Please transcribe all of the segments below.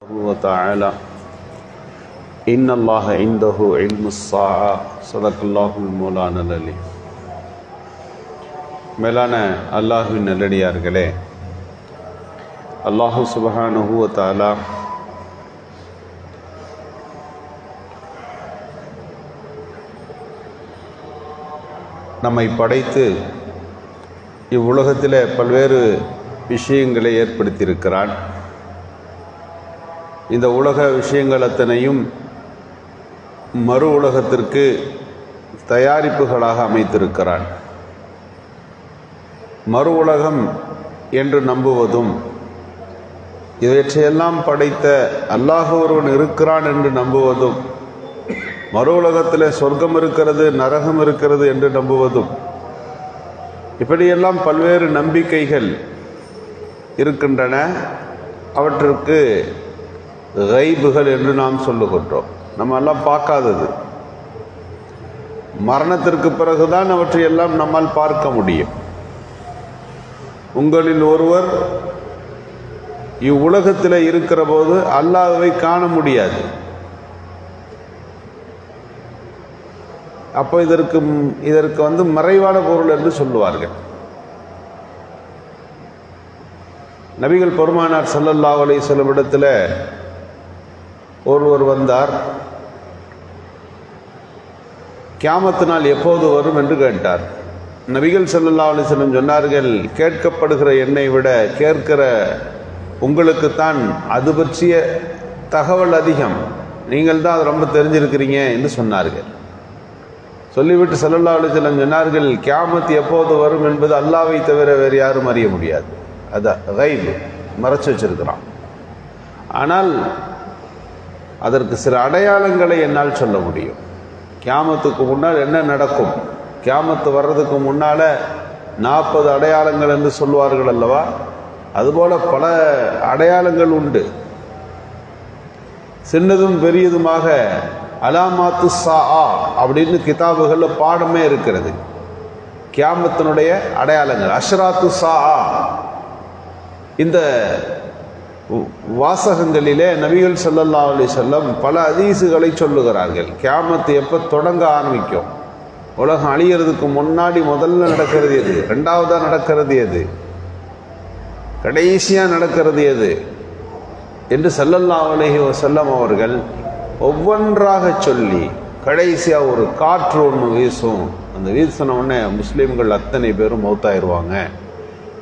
وتعالى إن الله عنده علم الساعة صدق الله المولانا العلي. மேலான அல்லாஹ்வின் நல்லடியார்களே, அல்லாஹு சுப்ஹானஹு வ தஆலா நம்மை படைத்து இவ்வுலகத்தில் பல்வேறு விஷயங்களை ஏற்படுத்தியிருக்கிறான். இந்த உலக விஷயங்கள் அத்தனையும் மறு உலகத்திற்கு தயாரிப்புகளாக அமைத்திருக்கிறான். மறு உலகம் என்று நம்புவதும், இவற்றையெல்லாம் படைத்த அல்லாஹ் ஒருவன் இருக்கிறான் என்று நம்புவதும், மறு உலகத்தில் சொர்க்கம் இருக்கிறது நரகம் இருக்கிறது என்று நம்புவதும், இப்படியெல்லாம் பல்வேறு நம்பிக்கைகள் இருக்கின்றன. அவற்றிற்கு கைபுகள் என்று நாம் சொல்லுகின்றோம். நம்ம எல்லாம் பார்க்காதது. மரணத்திற்கு பிறகுதான் அவற்றையெல்லாம் நம்மால் பார்க்க முடியும். உங்களில் ஒருவர் இவ்வுலகத்தில் இருக்கிற போது அல்லாஹ்வை காண முடியாது. அப்போ இதற்கு மறைவான பொருள் என்று சொல்லுவார்கள். நபிகள் பெருமானார் ஸல்லல்லாஹு அலைஹி வஸல்லம் இடத்துல ஒருவர் வந்தார். கியாமத்து நாள் எப்போது வரும் என்று கேட்டார். நபிகள் ஸல்லல்லாஹு அலைஹி வஸல்லம் சொன்னார்கள், கேட்கப்படுகிற என்னை விட கேட்கிற உங்களுக்குத்தான் அது பற்றிய தகவல் அதிகம், நீங்கள் தான் அது ரொம்ப தெரிஞ்சிருக்கிறீங்க என்று சொன்னார்கள். சொல்லிவிட்டு ஸல்லல்லாஹு அலைஹி வஸல்லம் சொன்னார்கள், கியாமத் எப்போது வரும் என்பது அல்லாஹ்வை தவிர வேறு யாரும் அறிய முடியாது. அதான் கைப், மறைச்சு வச்சிருக்கிறான். ஆனால் அதற்கு சில அடையாளங்களை என்னால் சொல்ல முடியும். கியாமத்துக்கு முன்னால் என்ன நடக்கும், கியாமத்து வர்றதுக்கு முன்னால் 40 அடையாளங்கள் என்று சொல்வார்கள் அல்லவா, அதுபோல பல அடையாளங்கள் உண்டு. சின்னதும் பெரியதுமாக அலாமாத்து ஸாஆ அப்படின்னு கிதாபுகளில் பாடமே இருக்கிறது. கியாமத்தினுடைய அடையாளங்கள், அஷ்ராத்து ஸாஆ. இந்த வாசகங்களிலே நபிகள் ஸல்லல்லாஹு அலைஹி வஸல்லம் பல ஹதீஸுகளை சொல்லுகிறார்கள். கியாமத்து எப்போ தொடங்க ஆரம்பிக்கும், உலகம் அழியறதுக்கு முன்னாடி முதல்ல நடக்கிறது எது, ரெண்டாவதாக நடக்கிறது எது, கடைசியாக நடக்கிறது எது என்று ஸல்லல்லாஹு அலைஹி வஸல்லம் அவர்கள் ஒவ்வொன்றாக சொல்லி கடைசியாக ஒரு காற்று ஒன்று வீசும். அந்த வீசின உடனே முஸ்லீம்கள் அத்தனை பேரும் மௌத்தாயிருவாங்க.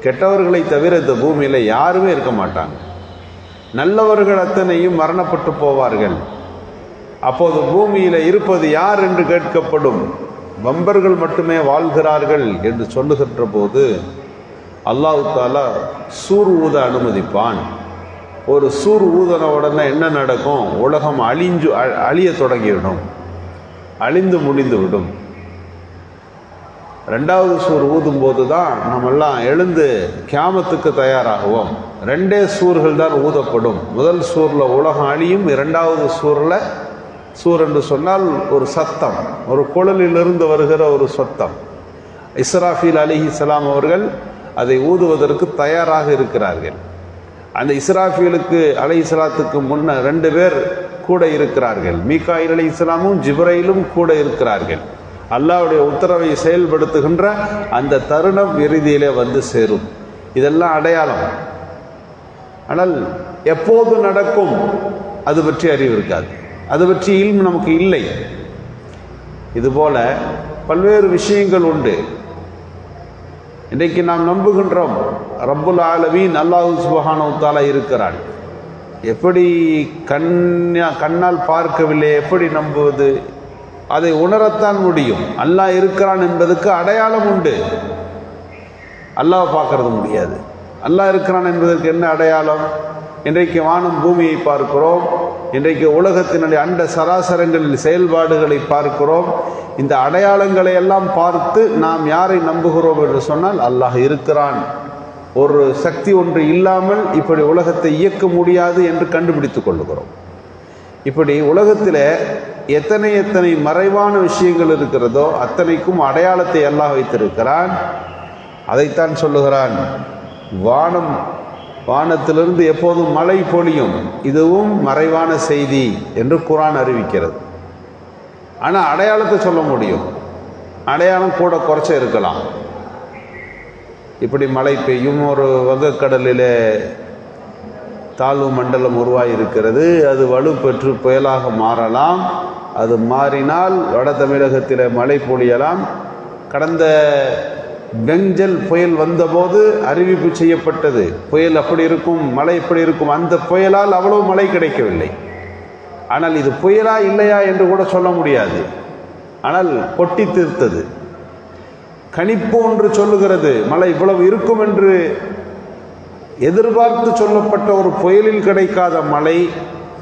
கெட்டவர்களை தவிர இந்த பூமியில் யாருமே இருக்க மாட்டாங்க. நல்லவர்கள் அத்தனையும் மரணப்பட்டு போவார்கள். அப்போது பூமியில் இருப்பது யார் என்று கேட்கப்படும். வம்பர்கள் மட்டுமே வாழ்கிறார்கள் என்று சொல்லுகின்ற போது அல்லாஹ் தஆலா சூர் ஊத அனுமதிப்பான். ஒரு சூர் ஊதன உடனே என்ன நடக்கும், உலகம் அழிய தொடங்கிவிடும், அழிந்து முடிந்து விடும். ரெண்டாவது சூர் ஊதும் போது தான் நம்மெல்லாம் எழுந்து கியாமத்துக்கு தயாராகுவோம். 2 சூர்கள் தான் ஊதப்படும். முதல் சூரில் உலகம் அழியும், 2வது சூரில், சூர் என்று சொன்னால் ஒரு சத்தம், ஒரு குழலிலிருந்து வருகிற ஒரு சத்தம். இஸ்ராஃபீல் அலைஹிஸ்ஸலாம் அவர்கள் அதை ஊதுவதற்கு தயாராக இருக்கிறார்கள். அந்த இஸ்ராஃபீலுக்கு அலைஹிஸ்ஸலாத்துக்கு முன்ன 2 பேர் கூட இருக்கிறார்கள். மீகாயில் அலைஹிஸ்ஸலாமும் ஜிப்ரைலும் கூட இருக்கிறார்கள். அல்லாஹ்வுடைய உத்தரவை செயல்படுத்துகின்ற அந்த தருணம் இறுதியிலே வந்து சேரும். இதெல்லாம் அடையாளம். ஆனால் எப்போது நடக்கும் அது பற்றி அறிவு இருக்காது, அது பற்றி இல்ம் நமக்கு இல்லை. இதுபோல பல்வேறு விஷயங்கள் உண்டு. இன்றைக்கு நாம் நம்புகின்றோம் ரப்புல் ஆலமீன் அல்லாஹ் சுப்ஹானஹு வ தஆலா இருக்கிறான். எப்படி கண்ணால் பார்க்கவில்லை, எப்படி நம்புவது? அதை உணரத்தான் முடியும். அல்லாஹ் இருக்கிறான் என்பதற்கு அடையாளம் உண்டு. அல்லாஹ் பார்க்கறது முடியாது. அல்லாஹ் இருக்கிறான் என்பதற்கு என்ன அடையாளம்? இன்றைக்கு வானம் பூமியை பார்க்கிறோம், இன்றைக்கு உலகத்தினுடைய அண்ட சராசரங்களில் செயல்பாடுகளை பார்க்கிறோம். இந்த அடையாளங்களை எல்லாம் பார்த்து நாம் யாரை நம்புகிறோம் என்று சொன்னால் அல்லாஹ் இருக்கிறான், ஒரு சக்தி ஒன்று இல்லாமல் இப்படி உலகத்தை இயக்க முடியாது என்று கண்டுபிடித்துக் கொள்ளுகிறோம். இப்படி உலகத்தில் எத்தனை மறைவான விஷயங்கள் இருக்கிறதோ அத்தனைக்கும் அடையாளத்தை அல்லாஹ் வைத்திருக்கிறான். அதைத்தான் சொல்லுகிறான், வானம் வானத்திலிருந்து எப்போதும் மழை பொழியும், இதுவும் மறைவான செய்தி என்று குர்ஆன் அறிவிக்கிறது. ஆனால் அடையாளத்தை சொல்ல முடியும், அடையாளம் கூட குறைச்ச இருக்கலாம். இப்படி மழை பெய்யும், ஒரு வங்கக்கடலிலே தாழ்வு மண்டலம் உருவாகியிருக்கிறது, அது வலுப்பெற்று புயலாக மாறலாம். அது மாறினால் வட தமிழகத்தில் மழை பொழியலாம். கடந்த பெஞ்சல் புயல் வந்தபோது அறிவிப்பு செய்யப்பட்டது, புயல் அப்படி இருக்கும், மழை இப்படி இருக்கும். அந்த புயலால் அவ்வளவு மழை கிடைக்கவில்லை. ஆனால் இது புயலா இல்லையா என்று கூட சொல்ல முடியாது. ஆனால் கொட்டி தீர்த்தது. கணிப்பு ஒன்று சொல்லுகிறது மழை இவ்வளவு இருக்கும் என்று. எதிர்பார்த்து சொல்லப்பட்ட ஒரு புயலில் கிடைக்காத மழை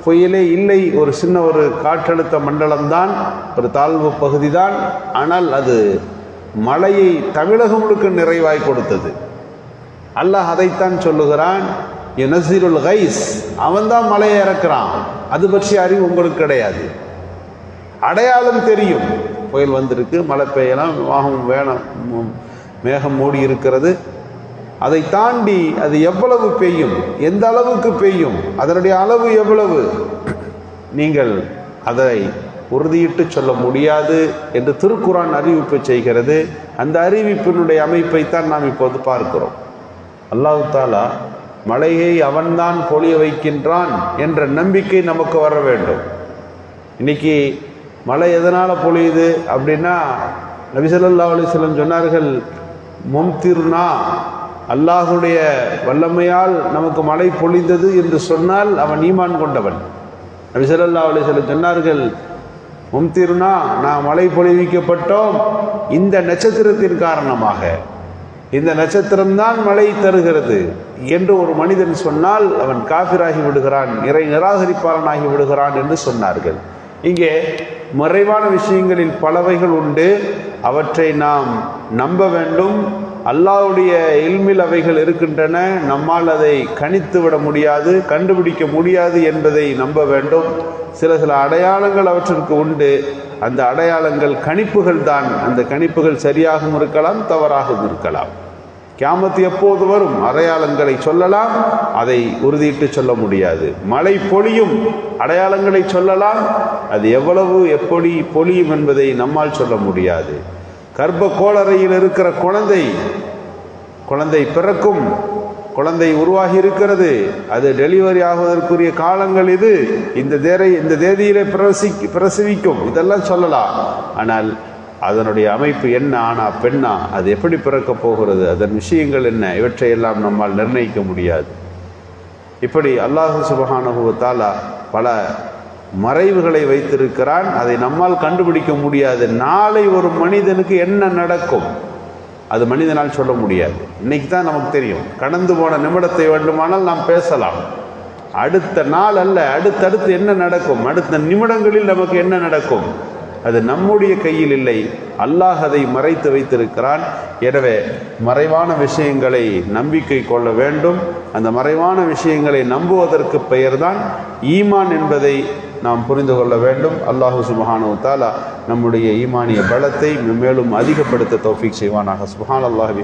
புயலே இல்லை, ஒரு சின்ன ஒரு காற்றழுத்த மண்டலம்தான், ஒரு தாழ்வு பகுதி தான். ஆனால் அது மழையை தமிழகம் முழுக்க நிறைவாய் கொடுத்தது. அல்லாஹ் அதைத்தான் சொல்லுகிறான், யுனஸிலுல் கைஸ், அவன்தான் மழையை இறக்குறான். அது பற்றிய அறிவு உங்களுக்கு கிடையாது. அடையாளம் தெரியும், புயல் வந்திருக்கு, மழை பெய்யலாம், மேகம் மூடி இருக்கிறது. அதை தாண்டி அது எவ்வளவு பெய்யும், எந்த அளவுக்கு பெய்யும், அதனுடைய அளவு எவ்வளவு, நீங்கள் அதை உறுதியிட்டு சொல்ல முடியாது என்று திருக்குர்ஆன் அறிவிப்பு செய்கிறது. அந்த அறிவிப்பினுடைய அமைப்பைத்தான் நாம் இப்போது பார்க்கிறோம். அல்லாஹ் தஆலா மழையை அவன்தான் பொழிய வைக்கின்றான் என்ற நம்பிக்கை நமக்கு வர வேண்டும். இன்னைக்கு மழை எதனால் பொழியுது அப்படின்னா, நபி ஸல்லல்லாஹு அலைஹி வஸல்லம் சொன்னார்கள், மும்திர்னா, அல்லாஹுடைய வல்லமையால் நமக்கு மழை பொழிந்தது என்று சொன்னால் அவன் ஈமான் கொண்டவன். நபி ஸல்லல்லாஹு அலைஹி வஸல்லம் சொன்னார்கள், மும்திர்னா, நாம் மழை பொழிவிக்கப்பட்டோம் இந்த நட்சத்திரத்தின் காரணமாக, இந்த நட்சத்திரம்தான் மழை தருகிறது என்று ஒரு மனிதன் சொன்னால் அவன் காஃபிராகி விடுகிறான், இறை நிராகரிப்பாளனாகி விடுகிறான் என்று சொன்னார்கள். இங்கே மறைவான விஷயங்களில் பலவைகள் உண்டு, அவற்றை நாம் நம்ப வேண்டும். அல்லாஹ்வுடைய இல்மில் அவைகள் இருக்கின்றன, நம்மால் அதை கணித்து விட முடியாது, கண்டுபிடிக்க முடியாது என்பதை நம்ப வேண்டும். சில அடையாளங்கள் அவற்றிற்கு உண்டு, அந்த அடையாளங்கள் கணிப்புகள் தான். அந்த கணிப்புகள் சரியாகவும் இருக்கலாம், தவறாகவும் இருக்கலாம். கியாமத் எப்போது வரும், அடையாளங்களை சொல்லலாம், அதை உறுதியிட்டு சொல்ல முடியாது. மழை பொழியும், அடையாளங்களை சொல்லலாம், அது எவ்வளவு எப்படி பொழியும் என்பதை நம்மால் சொல்ல முடியாது. கர்ப்ப கோளறையில் இருக்கிற குழந்தை பிறக்கும், குழந்தை உருவாகி இருக்கிறது, அது டெலிவரி ஆகுவதற்குரிய காலங்கள் இது, இந்த தேதியிலே பிரசவிக்கும், இதெல்லாம் சொல்லலாம். ஆனால் அதனுடைய அமைப்பு என்ன, ஆனா பெண்ணா, அது எப்படி பிறக்கப் போகிறது, அதன் விஷயங்கள் என்ன, இவற்றையெல்லாம் நம்மால் நிர்ணயிக்க முடியாது. இப்படி அல்லாஹ் சுப்ஹானஹு வ தஆலா பல மறைவுகளை வைத்திருக்கிறான், அதை நம்மால் கண்டுபிடிக்க முடியாது. நாளை ஒரு மனிதனுக்கு என்ன நடக்கும் அது மனிதனால் சொல்ல முடியாது. இன்னைக்கு தான் நமக்கு தெரியும், கடந்து போன நிமிடத்தை வேண்டுமானால் நாம் பேசலாம். அடுத்த நாள் அல்ல, அடுத்தடுத்து என்ன நடக்கும், அடுத்த நிமிடங்களில் நமக்கு என்ன நடக்கும், அது நம்முடைய கையில் இல்லை. அல்லாஹ் அதை மறைத்து வைத்திருக்கிறான். எனவே மறைவான விஷயங்களை நம்பிக்கை கொள்ள வேண்டும். அந்த மறைவான விஷயங்களை நம்புவதற்கு பெயர்தான் ஈமான் என்பதை நாம் புரிந்து கொள்ள வேண்டும். அல்லாஹு சுப்ஹானஹு வ தஆலா நம்முடைய ஈமானிய பலத்தை மேலும் அதிகப்படுத்த தௌஃபீக் செய்வானாக. சுப்ஹானல்லாஹி.